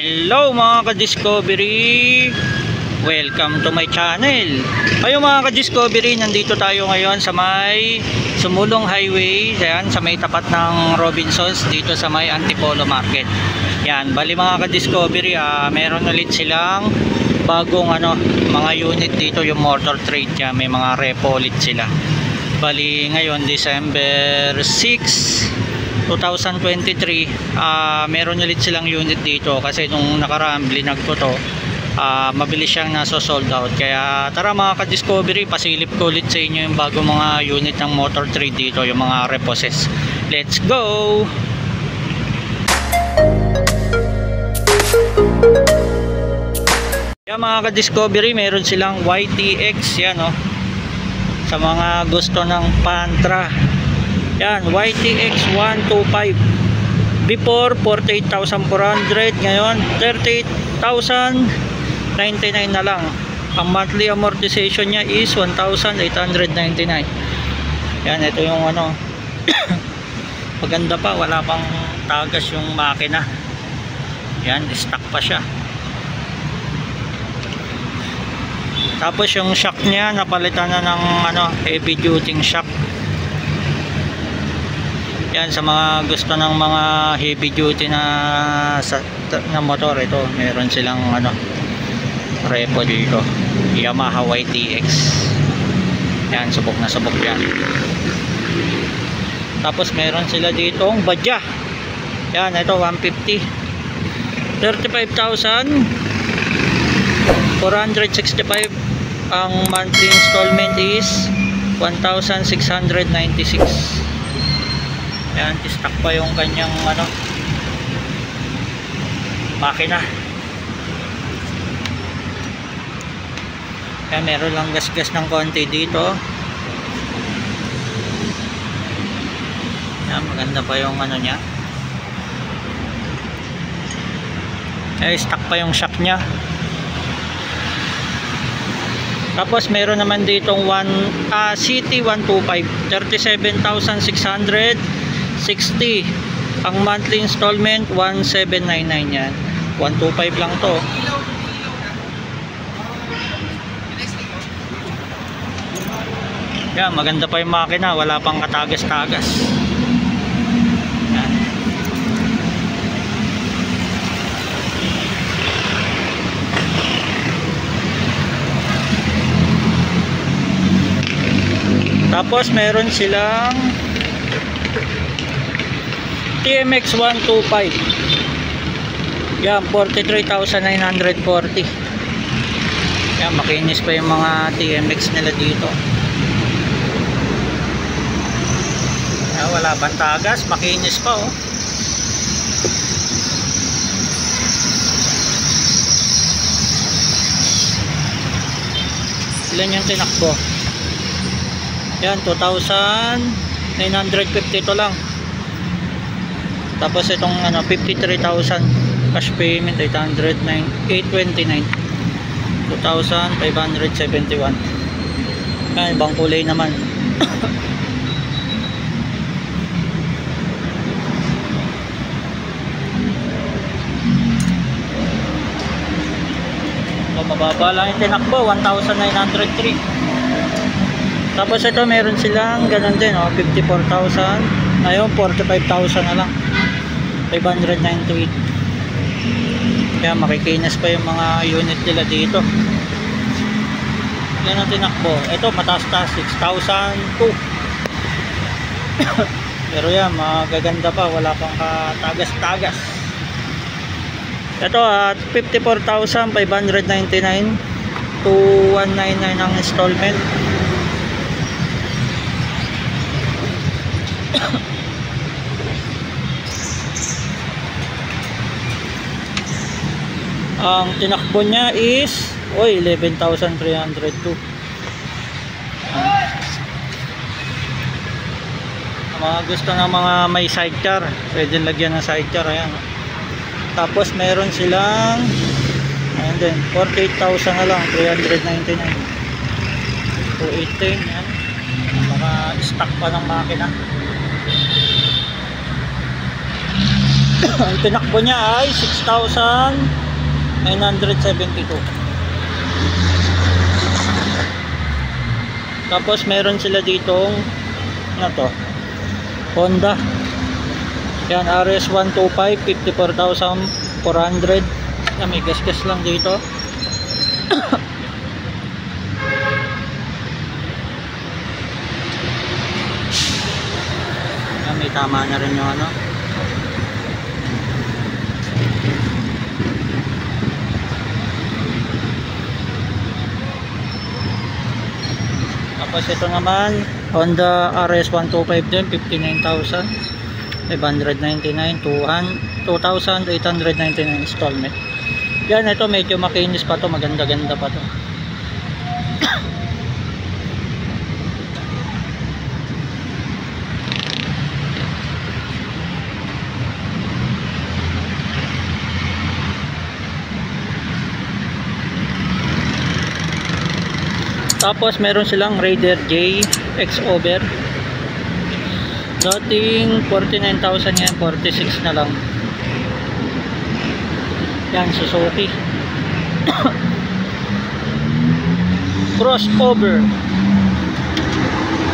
Hello mga ka-Discovery, welcome to my channel. Ayun mga ka-Discovery, nandito tayo ngayon sa may Sumulong Highway, yan, sa may tapat ng Robinsons, dito sa may Antipolo Market. Yan, bali mga ka-Discovery, meron ulit silang bagong mga unit dito, yung motor trade niya, may mga repo ulit sila. Bali ngayon December 6 2023, meron ulit silang unit dito kasi nung nakaraan blinag ko to, mabilis siyang naso-sold out. Kaya tara mga ka-Discovery, pasilip ko ulit sa inyo yung bago mga unit ng motor trade dito, yung mga reposes. Let's go! Yan mga ka-Discovery, meron silang YTX, yan sa mga gusto ng Pantra. Yan, YTX 125. Before 48,400, ngayon 38,099 na lang. Ang monthly amortization niya is 1,899. Yan, ito yung maganda pa, wala pang tagas yung makina. Yan, stock pa siya. Tapos yung shock niya napalitan na ng heavy duty shock. Yan, sa mga gusto ng mga heavy duty na motor, ito meron silang repo dito, Yamaha YTX. Yan, subok na subok yan. Tapos meron sila ditong Badya. Yan, ito 150, 35,465. Ang monthly installment is 1,696. Yan, stock pa yung kanyang makina. Yan, meron lang gas-gas ng konti dito. Yan, maganda pa yung niya. Stock pa yung shock nya. Tapos meron naman ditong City 125, 37,660. Ang monthly installment 1,799. Yan, 125 lang to. Yan, maganda pa yung makina, wala pang katagas-tagas. Yan. Tapos meron silang TMX 125. Yan, 43,940. Yan, makinis pa yung mga TMX nila dito. Yan, wala pang tagas, makinis pa Ilan yung tinakbo? Yan, 2,950 to lang. Tapos itong 53,000 cash payment, 829, 2,571. Yan, ibang kulay naman. So, mababa lang yung tinakbo, 1,903. Tapos ito meron silang ganun din, 54,000. Ngayon 45,000 na lang, 598. Kaya makikinis pa yung mga unit nila dito. Yan ang tinakbo. Ito mataas-taas, 6,002. Pero yan, magaganda pa, wala pang katagas-tagas. Ito at 54,599 to 199 ang installment. Ang tinakbo niya is 11,302. Mga gusto ng mga may sidecar, pwede lagyan ng sidecar. Ayan. Tapos meron silang ayan din, 48,000 na lang, 399. 218 yan. Mga stock pa ng makina. Ang tinakbo niya ay 6,972. Tapos meron sila ditong ano to, Honda. Yan, RS125, 54,400. Yan, may gas-gas lang dito. Yan, may tama na rin yung ano. Tapos ito naman, Honda RS125 din, 59,599, 2,899 installment. Yan, ito medyo makinis pa to, maganda-ganda pa to. Tapos meron silang Raider J X-Over. Dating 49,000 yan, 46 na lang. Yan, Suzuki. Crossover.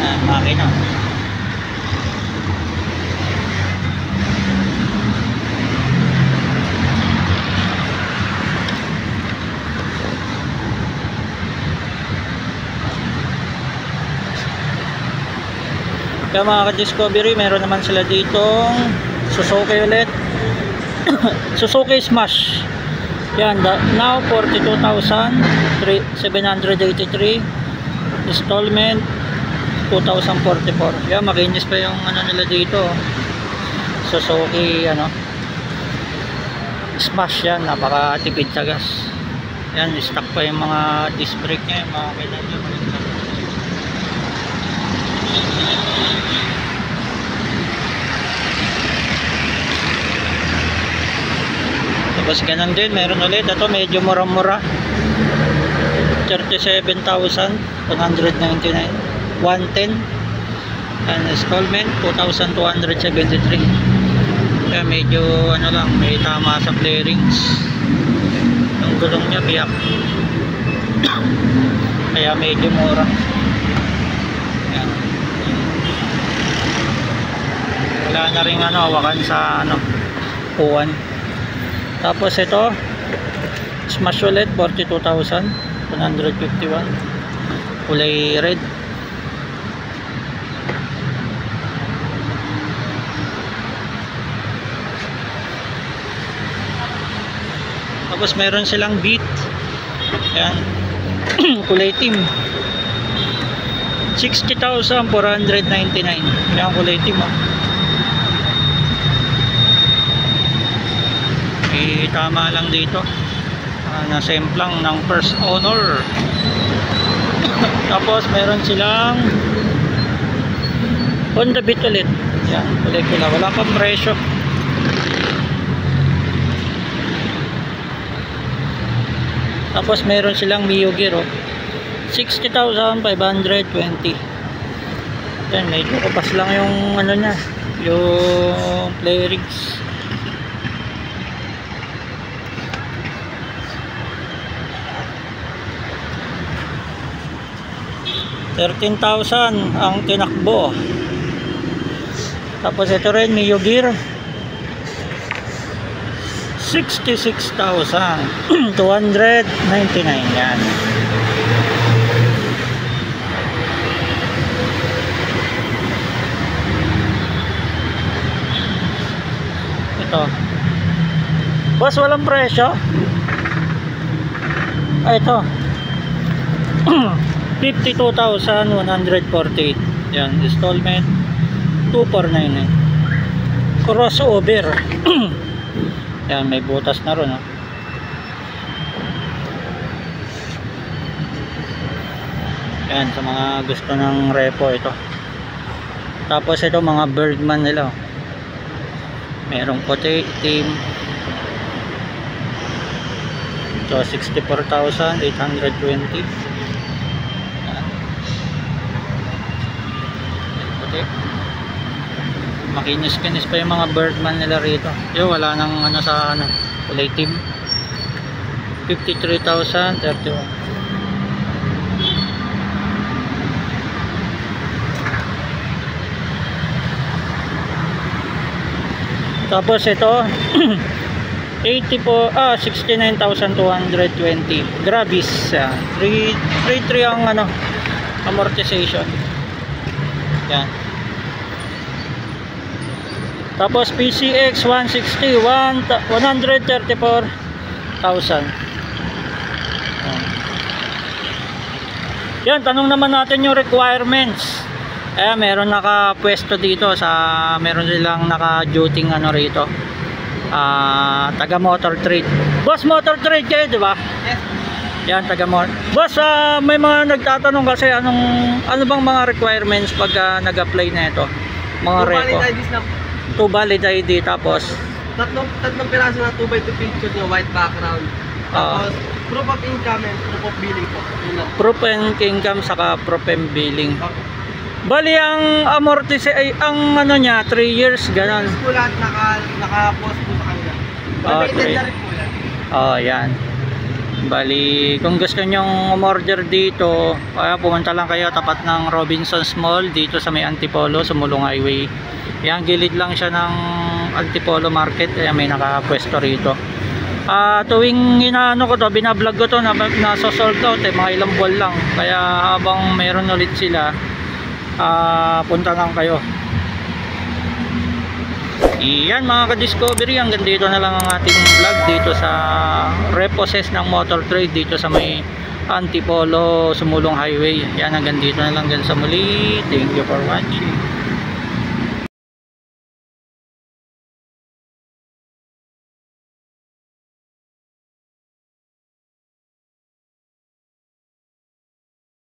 Yan, makina. Kaya mga ka-Discovery, meron naman sila ditong Suzuki ulit. Suzuki Smash. Yan, now 42,783. Installment 2,044. Yan, makinis pa yung ano nila dito. Suzuki ano, Smash. Yan, napaka-tipid sa gas. Yan, stock pa yung mga disc brake nya, yung mga kailan nyo. Tapos ganun din, meron ulit ito, medyo mura-mura, 37,199, 110, and installment 2,273. Kaya medyo ano lang, may tama sa clearings, yung gulong niya biyak. Kaya medyo mura. Yan. Wala na rin ano, hawakan sa ano, uwan. Tapos ito, Smash ulit, 42,151, kulay red. Tapos meron silang Beat. Yan. Kulay team. 60,499. Yan, kulay team. Oh. Tama lang dito, nasemplang ng first owner. Tapos meron silang Honda Beat ulit. Yan, kulay pula, wala pang presyo. Tapos meron silang Mio Gear, 60,520. Yan, medyo kapas lang yung ano nya, yung play rigs. 13,000 ang tinakbo. Tapos ito rin, Mio Gear, 66,299. Yan. Ito, boss, walang presyo. Ito 52,148. Yan, installment 2,499. Crossover. Yan, may butas na ron. Yan, sa mga gusto ng repo, ito. Tapos ito, mga Bergman nila. Merong puti, team. So 64,820. Makinis-kinis pa yung mga Birdman nila rito. Yung wala nang ano sa ano, kulay team. 53,031. Tapos ito 69,220 Gravis. 3.3 ang ano amortization. Yan. Tapos PCX 160 134,000. Yan, tanong naman natin yung requirements. Meron nakapwesto dito sa, meron silang naka-duting ano rito. Taga Motor Trade. Boss, Motor Trade kayo, di ba? Yes. Yan, taga Motor. Boss, may mga nagtatanong kasi ano bang mga requirements pag nag-apply na ito? Mga reco. 2 valid ID, tapos Tatlong piraso na 2x2 picture niya, white background. Tapos proof of income and proof of billing po. proof and income saka proof and billing. Bali ang ang ano niya 3 years ganon. Po lahat naka-post po sa kanila. Validate na rin po yan. Yan. Bali kung gusto nyong umorder dito, pumunta lang kayo tapat ng Robinsons Mall dito sa may Antipolo, Sumulong Highway. Yan, gilid lang siya ng Antipolo Market. May nakapwesto rito. Tuwing inaano ko to, binablog ko to, nasosold out mga ilang buwan lang. Kaya habang meron ulit sila, punta lang kayo. Iyan mga ka-discovery, hanggang dito na lang ang ating vlog dito sa repossess ng Motor Trade dito sa may Antipolo Sumulong Highway. Yan, hanggang dito na lang sa muli. Thank you for watching.